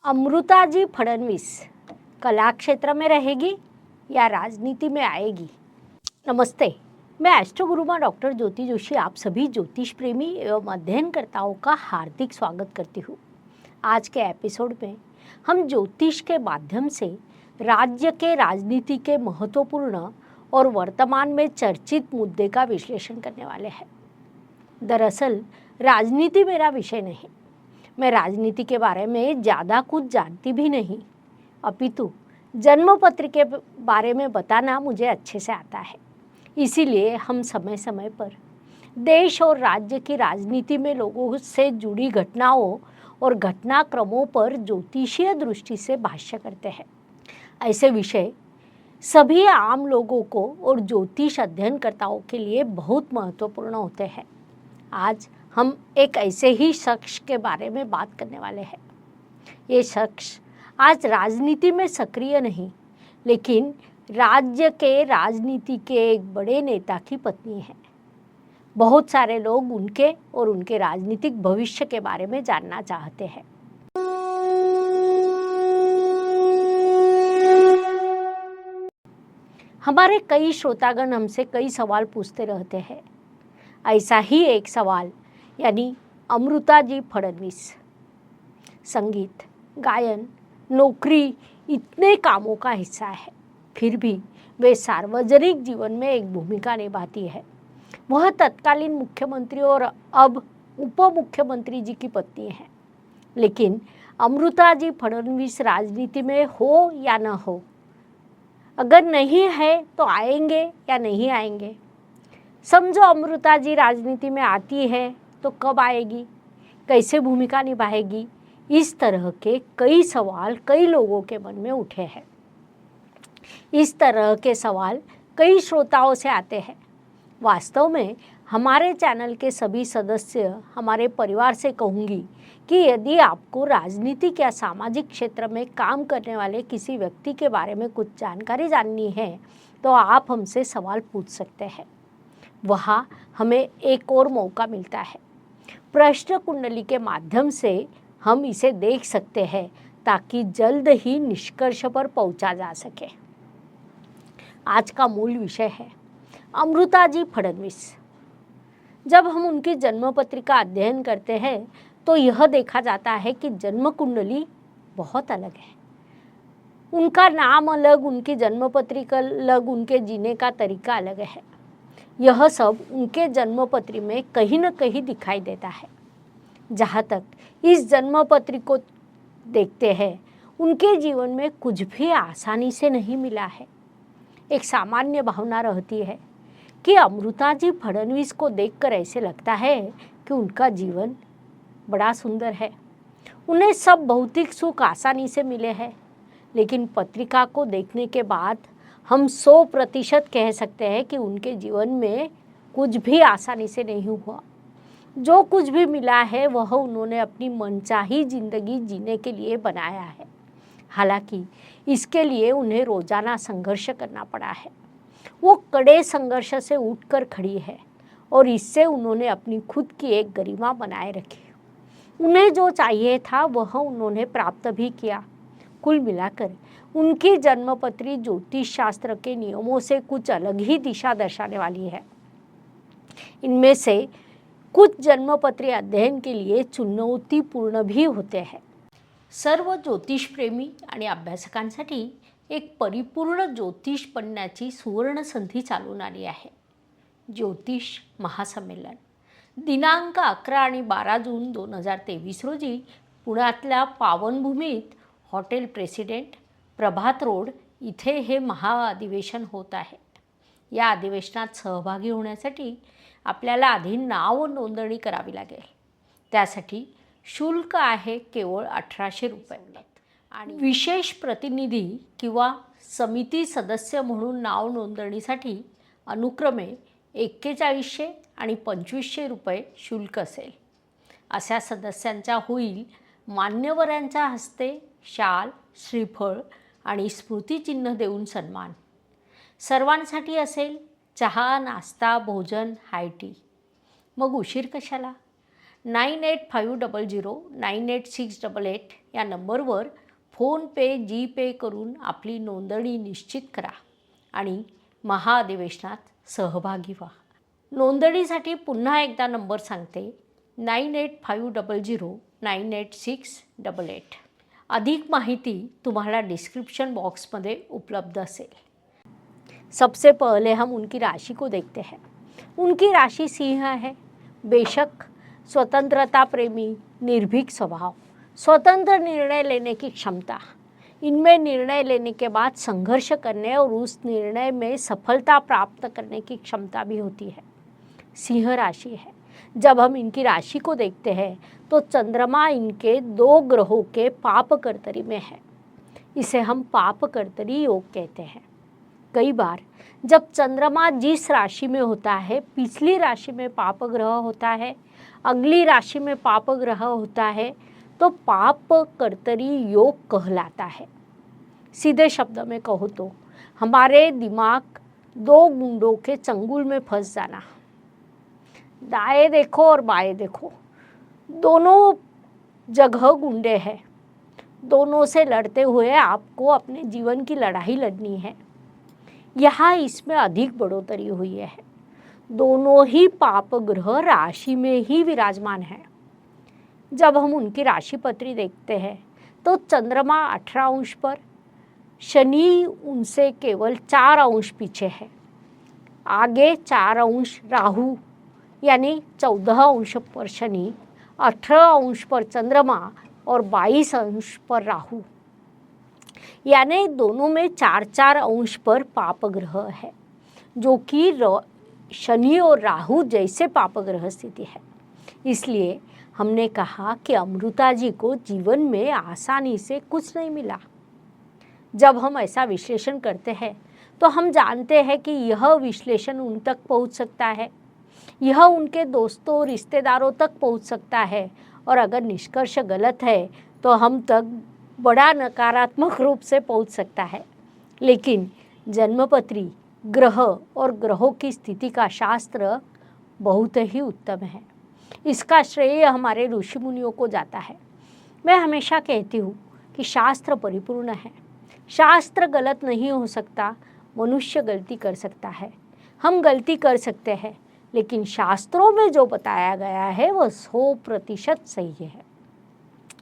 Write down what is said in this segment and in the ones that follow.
अमृता जी फडणवीस कला क्षेत्र में रहेगी या राजनीति में आएगी। नमस्ते, मैं एस्ट्रो गुरुमा डॉक्टर ज्योति जोशी आप सभी ज्योतिष प्रेमी एवं अध्ययनकर्ताओं का हार्दिक स्वागत करती हूँ। आज के एपिसोड में हम ज्योतिष के माध्यम से राज्य के राजनीति के महत्वपूर्ण और वर्तमान में चर्चित मुद्दे का विश्लेषण करने वाले हैं। दरअसल राजनीति मेरा विषय नहीं, मैं राजनीति के बारे में ज़्यादा कुछ जानती भी नहीं, अपितु जन्मपत्र के बारे में बताना मुझे अच्छे से आता है। इसीलिए हम समय समय पर देश और राज्य की राजनीति में लोगों से जुड़ी घटनाओं और घटनाक्रमों पर ज्योतिषीय दृष्टि से भाष्य करते हैं। ऐसे विषय सभी आम लोगों को और ज्योतिष अध्ययनकर्ताओं के लिए बहुत महत्वपूर्ण होते हैं। आज हम एक ऐसे ही शख्स के बारे में बात करने वाले हैं। ये शख्स आज राजनीति में सक्रिय नहीं, लेकिन राज्य के राजनीति के एक बड़े नेता की पत्नी है। बहुत सारे लोग उनके और उनके राजनीतिक भविष्य के बारे में जानना चाहते हैं। हमारे कई श्रोतागण हमसे कई सवाल पूछते रहते हैं। ऐसा ही एक सवाल यानी अमृता जी फडणवीस, संगीत, गायन, नौकरी इतने कामों का हिस्सा है, फिर भी वे सार्वजनिक जीवन में एक भूमिका निभाती है। वह तत्कालीन मुख्यमंत्री और अब उप मुख्यमंत्री जी की पत्नी है। लेकिन अमृता जी फडणवीस राजनीति में हो या न हो, अगर नहीं है तो आएंगे या नहीं आएंगे। समझो अमृता जी राजनीति में आती है तो कब आएगी, कैसे भूमिका निभाएगी, इस तरह के कई सवाल कई लोगों के मन में उठे हैं। इस तरह के सवाल कई श्रोताओं से आते हैं। वास्तव में हमारे चैनल के सभी सदस्य, हमारे परिवार से कहूँगी कि यदि आपको राजनीतिक या सामाजिक क्षेत्र में काम करने वाले किसी व्यक्ति के बारे में कुछ जानकारी जाननी है तो आप हमसे सवाल पूछ सकते हैं। वहाँ हमें एक और मौका मिलता है। प्रश्न कुंडली के माध्यम से हम इसे देख सकते हैं ताकि जल्द ही निष्कर्ष पर पहुंचा जा सके। आज का मूल विषय है अमृता जी फडणवीस। जब हम उनकी जन्म पत्रिका अध्ययन करते हैं तो यह देखा जाता है कि जन्म कुंडली बहुत अलग है। उनका नाम अलग, उनकी जन्म पत्रिका अलग, उनके जीने का तरीका अलग है। यह सब उनके जन्मपत्री में कहीं न कहीं दिखाई देता है। जहाँ तक इस जन्मपत्री को देखते हैं, उनके जीवन में कुछ भी आसानी से नहीं मिला है। एक सामान्य भावना रहती है कि अमृता जी फडणवीस को देखकर ऐसे लगता है कि उनका जीवन बड़ा सुंदर है, उन्हें सब भौतिक सुख आसानी से मिले हैं। लेकिन पत्रिका को देखने के बाद हम 100% कह सकते हैं कि उनके जीवन में कुछ भी आसानी से नहीं हुआ। जो कुछ भी मिला है वह उन्होंने अपनी मनचाही जिंदगी जीने के लिए बनाया है। हालांकि इसके लिए उन्हें रोजाना संघर्ष करना पड़ा है। वो कड़े संघर्ष से उठकर खड़ी है और इससे उन्होंने अपनी खुद की एक गरिमा बनाए रखी। उन्हें जो चाहिए था वह उन्होंने प्राप्त भी किया। कुल मिलाकर उनकी जन्मपत्री ज्योतिष शास्त्र के नियमों से कुछ अलग ही दिशा दर्शाने वाली है। इनमें से कुछ जन्मपत्री अध्ययन के लिए चुनौतीपूर्ण भी होते हैं। सर्व ज्योतिष प्रेमी आणि अभ्यासकांसाठी एक परिपूर्ण ज्योतिष बनण्याची सुवर्ण संधी चालून आली आहे। ज्योतिष महासंमेलन दिनांक 11 आणि 12 जून 2023 रोजी पुण्यातल्या पावनभूमीत हॉटेल प्रेसिडेंट, प्रभात रोड इथे हे महाअधिवेशन होत आहे। या अधिवेशनात सहभागी होण्यासाठी आपल्याला आधी नाव नोंदणी करावी लागेल। त्यासाठी शुल्क आहे केवळ 1800 रुपये आणि विशेष प्रतिनिधी किंवा समिती सदस्य म्हणून नाव नोंदणीसाठी अनुक्रमे 4100 आणि 2500 रुपये शुल्क असेल। अशा सदस्यांचा होईल मान्यवरांच्या हस्ते शाल, श्रीफळ आणि स्मृतिचिन्ह देऊन सन्मान। सर्वांसाठी असेल चहा, नाश्ता, भोजन, हाय टी। मग उशीर कशाला? 9850098688 या नंबरवर फोनपे, जीपे करून आपली नोंदणी निश्चित करा आणि महाअधिवेशनात सहभागी व्हा. नोंदणीसाठी पुन्हा एकदा नंबर सांगते, 9850098688. अधिक माहिती तुम्हाला डिस्क्रिप्शन बॉक्स में उपलब्ध असेल. सबसे पहले हम उनकी राशि को देखते हैं. उनकी राशि सिंह है. बेशक स्वतंत्रता प्रेमी, निर्भीक स्वभाव, स्वतंत्र निर्णय लेने की क्षमता, इनमें निर्णय लेने के बाद संघर्ष करने और उस निर्णय में सफलता प्राप्त करने की क्षमता भी होती है. सिंह राशि है. जब हम इनकी राशि को देखते हैं तो चंद्रमा इनके 2 ग्रहों के पाप कर्तरी में है. इसे हम पाप कर्तरी योग कहते हैं. कई बार जब चंद्रमा जिस राशि में होता है, पिछली राशि में पाप ग्रह होता है, अगली राशि में पाप ग्रह होता है, तो पाप कर्तरी योग कहलाता है. सीधे शब्द में कहो तो हमारे दिमाग 2 गुंडों के चंगुल में फंस जाना. दाएं देखो और बाएं देखो, दोनों जगह गुंडे हैं. दोनों से लड़ते हुए आपको अपने जीवन की लड़ाई लड़नी है. यहाँ इसमें अधिक बढ़ोतरी हुई है. दोनों ही पाप ग्रह राशि में ही विराजमान है. जब हम उनकी राशि पत्री देखते हैं तो चंद्रमा 18 अंश पर, शनि उनसे केवल 4 अंश पीछे है. आगे 4 अंश राहु यानी 14 अंश पर शनि, 18 अंश पर चंद्रमा और 22 अंश पर राहु, यानी दोनों में 4-4 अंश पर पाप ग्रह है, जो कि शनि और राहु जैसे पाप ग्रह स्थिति है. इसलिए हमने कहा कि अमृता जी को जीवन में आसानी से कुछ नहीं मिला. जब हम ऐसा विश्लेषण करते हैं तो हम जानते हैं कि यह विश्लेषण उन तक पहुंच सकता है, यह उनके दोस्तों रिश्तेदारों तक पहुंच सकता है, और अगर निष्कर्ष गलत है तो हम तक बड़ा नकारात्मक रूप से पहुंच सकता है. लेकिन जन्मपत्री, ग्रह और ग्रहों की स्थिति का शास्त्र बहुत ही उत्तम है. इसका श्रेय हमारे ऋषि मुनियों को जाता है. मैं हमेशा कहती हूँ कि शास्त्र परिपूर्ण है. शास्त्र गलत नहीं हो सकता, मनुष्य गलती कर सकता है. हम गलती कर सकते हैं, लेकिन शास्त्रों में जो बताया गया है वह 100% सही है.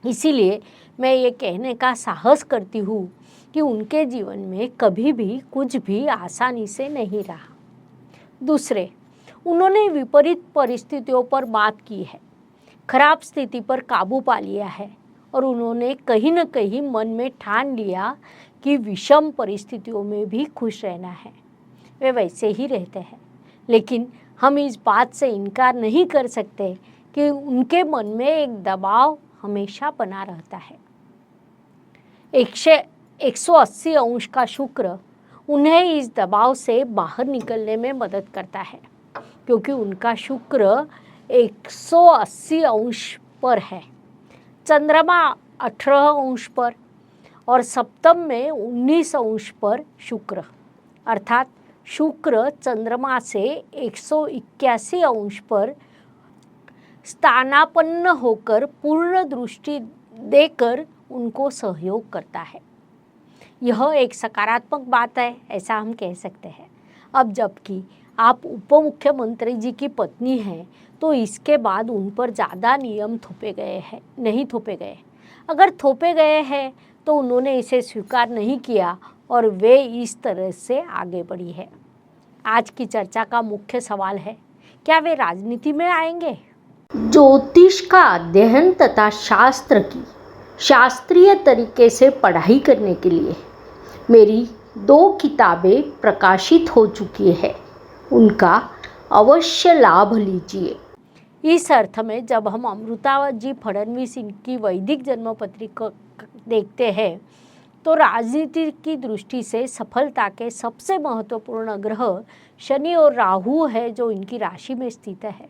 इसीलिए मैं ये कहने का साहस करती हूँ कि उनके जीवन में कभी भी कुछ भी आसानी से नहीं रहा. दूसरे, उन्होंने विपरीत परिस्थितियों पर बात की है, खराब स्थिति पर काबू पा लिया है, और उन्होंने कहीं न कहीं मन में ठान लिया कि विषम परिस्थितियों में भी खुश रहना है. वे वैसे ही रहते हैं, लेकिन हम इस बात से इनकार नहीं कर सकते कि उनके मन में एक दबाव हमेशा बना रहता है. 180 अंश का शुक्र उन्हें इस दबाव से बाहर निकलने में मदद करता है, क्योंकि उनका शुक्र 180 अंश पर है, चंद्रमा 18 अंश पर और सप्तम में 19 अंश पर शुक्र, अर्थात शुक्र चंद्रमा से 181 अंश पर स्थानापन्न होकर पूर्ण दृष्टि देकर उनको सहयोग करता है. यह एक सकारात्मक बात है, ऐसा हम कह सकते हैं. अब जबकि आप उप मुख्यमंत्री जी की पत्नी हैं, तो इसके बाद उन पर ज़्यादा नियम नहीं थोपे गए. अगर थोपे गए हैं तो उन्होंने इसे स्वीकार नहीं किया और वे इस तरह से आगे बढ़ी है. आज की चर्चा का मुख्य सवाल है, क्या वे राजनीति में आएंगे? ज्योतिष का अध्ययन तथा शास्त्र की शास्त्रीय तरीके से पढ़ाई करने के लिए मेरी 2 किताबें प्रकाशित हो चुकी है, उनका अवश्य लाभ लीजिए. इस अर्थ में जब हम अमृता जी फडणवीस इनकी वैदिक जन्मपत्री को देखते हैं तो राजनीति की दृष्टि से सफलता के सबसे महत्वपूर्ण ग्रह शनि और राहु है, जो इनकी राशि में स्थित है.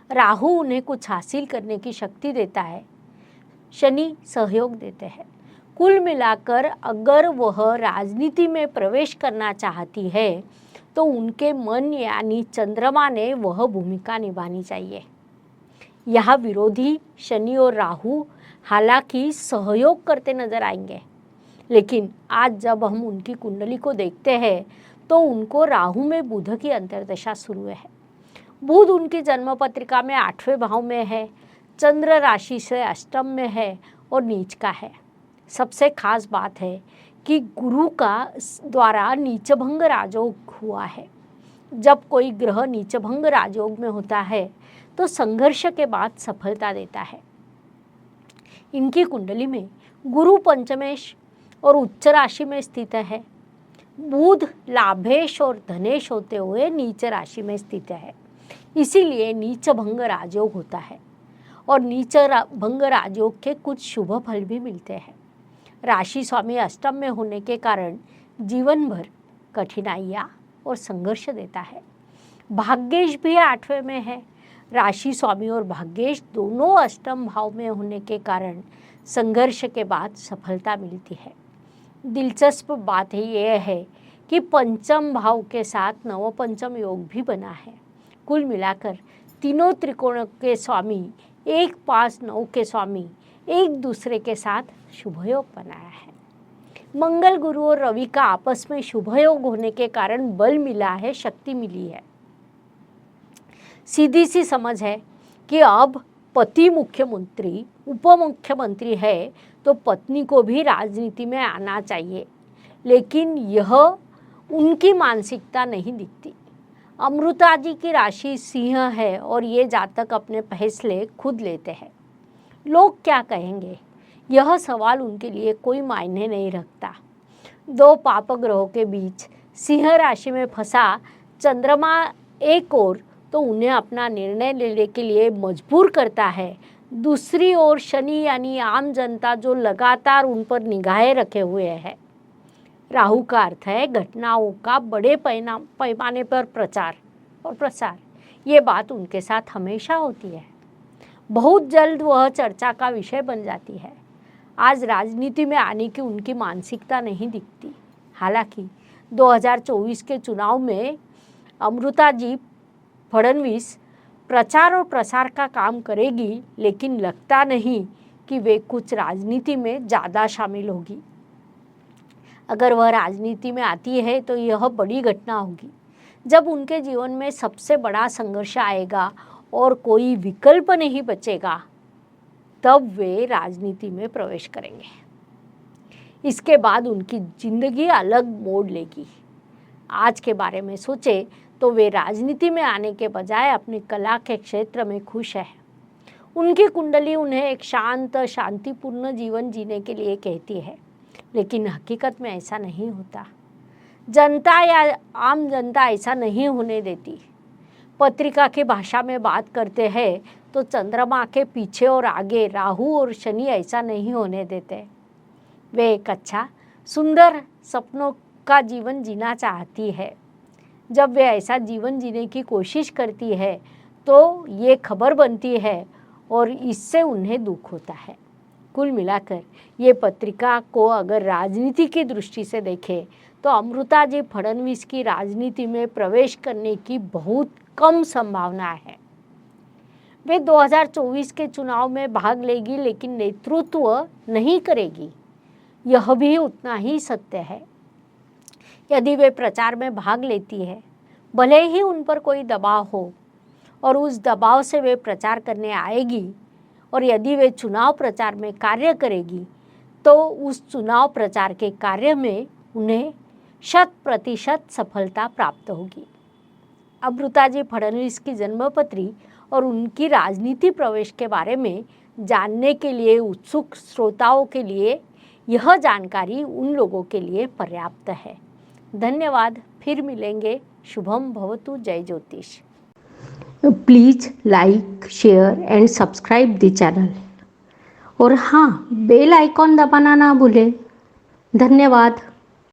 राहु उन्हें कुछ हासिल करने की शक्ति देता है, शनि सहयोग देते हैं. कुल मिलाकर अगर वह राजनीति में प्रवेश करना चाहती है तो उनके मन यानी चंद्रमा ने वह भूमिका निभानी चाहिए. यहाँ विरोधी शनि और राहु हालांकि सहयोग करते नजर आएंगे। लेकिन आज जब हम उनकी कुंडली को देखते हैं तो उनको राहु में बुध की अंतर्दशा शुरू है। बुध उनकी जन्म पत्रिका में 8वें भाव में है, चंद्र राशि से अष्टम में है और नीच का है। सबसे खास बात है कि गुरु का द्वारा नीचभंग राजयोग हुआ है। जब कोई ग्रह नीचभंग राजयोग में होता है तो संघर्ष के बाद सफलता देता है। इनकी कुंडली में गुरु पंचमेश और उच्च राशि में स्थित है। बुध लाभेश और धनेश होते हुए नीच राशि में स्थित है, इसीलिए नीच भंग राजयोग होता है और नीच भंग राजयोग के कुछ शुभ फल भी मिलते हैं। राशि स्वामी अष्टम में होने के कारण जीवन भर कठिनाइयाँ और संघर्ष देता है। भाग्येश भी 8वें में है। राशि स्वामी और भाग्येश दोनों अष्टम भाव में होने के कारण संघर्ष के बाद सफलता मिलती है। दिलचस्प बात यह है कि पंचम भाव के साथ नवपंचम योग भी बना है। कुल मिलाकर तीनों त्रिकोण के स्वामी 1, 5, 9 के स्वामी एक दूसरे के साथ शुभ योग बनाया है। मंगल, गुरु और रवि का आपस में शुभ योग होने के कारण बल मिला है, शक्ति मिली है। सीधी सी समझ है कि अब पति मुख्यमंत्री उप मुख्यमंत्री है तो पत्नी को भी राजनीति में आना चाहिए, लेकिन यह उनकी मानसिकता नहीं दिखती। अमृता जी की राशि सिंह है और ये जातक अपने फैसले खुद लेते हैं। लोग क्या कहेंगे, यह सवाल उनके लिए कोई मायने नहीं रखता। 2 पाप ग्रहों के बीच सिंह राशि में फंसा चंद्रमा एक ओर तो उन्हें अपना निर्णय लेने के लिए मजबूर करता है, दूसरी ओर शनि यानी आम जनता जो लगातार उन पर निगाहें रखे हुए है। राहु का अर्थ है घटनाओं का बड़े पैमाने पर प्रचार और प्रसार। ये बात उनके साथ हमेशा होती है। बहुत जल्द वह चर्चा का विषय बन जाती है। आज राजनीति में आने की उनकी मानसिकता नहीं दिखती। हालांकि 2024 के चुनाव में अमृता जी फडणवीस प्रचार और प्रसार का काम करेगी, लेकिन लगता नहीं कि वे कुछ राजनीति में ज़्यादा शामिल होगी। अगर वह राजनीति में आती है तो यह बड़ी घटना होगी, जब उनके जीवन में सबसे बड़ा संघर्ष आएगा और कोई विकल्प नहीं बचेगा, तब वे राजनीति में प्रवेश करेंगे। इसके बाद उनकी जिंदगी अलग मोड़ लेगी। आज के बारे में सोचे तो वे राजनीति में आने के बजाय अपनी कला के क्षेत्र में खुश है। उनकी कुंडली उन्हें एक शांत, शांतिपूर्ण जीवन जीने के लिए कहती है, लेकिन हकीकत में ऐसा नहीं होता। जनता या आम जनता ऐसा नहीं होने देती। पत्रिका की भाषा में बात करते हैं तो चंद्रमा के पीछे और आगे राहु और शनि ऐसा नहीं होने देते। वे एक अच्छा, सुंदर सपनों का जीवन जीना चाहती है। जब वे ऐसा जीवन जीने की कोशिश करती है तो ये खबर बनती है और इससे उन्हें दुख होता है। कुल मिलाकर ये पत्रिका को अगर राजनीति की दृष्टि से देखें तो अमृता जी फडणवीस की राजनीति में प्रवेश करने की बहुत कम संभावना है। वे 2024 के चुनाव में भाग लेगी, लेकिन नेतृत्व नहीं करेगी। यह भी उतना ही सत्य है। यदि वे प्रचार में भाग लेती है, भले ही उन पर कोई दबाव हो और उस दबाव से वे प्रचार करने आएगी, और यदि वे चुनाव प्रचार में कार्य करेगी तो उस चुनाव प्रचार के कार्य में उन्हें 100% सफलता प्राप्त होगी। अमृता जी फडणवीस की जन्मपत्री और उनकी राजनीति प्रवेश के बारे में जानने के लिए उत्सुक श्रोताओं के लिए यह जानकारी उन लोगों के लिए पर्याप्त है। धन्यवाद। फिर मिलेंगे। शुभम भवतु। जय ज्योतिष। Please like, share and subscribe the channel, और हाँ, बेल आइकॉन दबाना ना भूलें। धन्यवाद।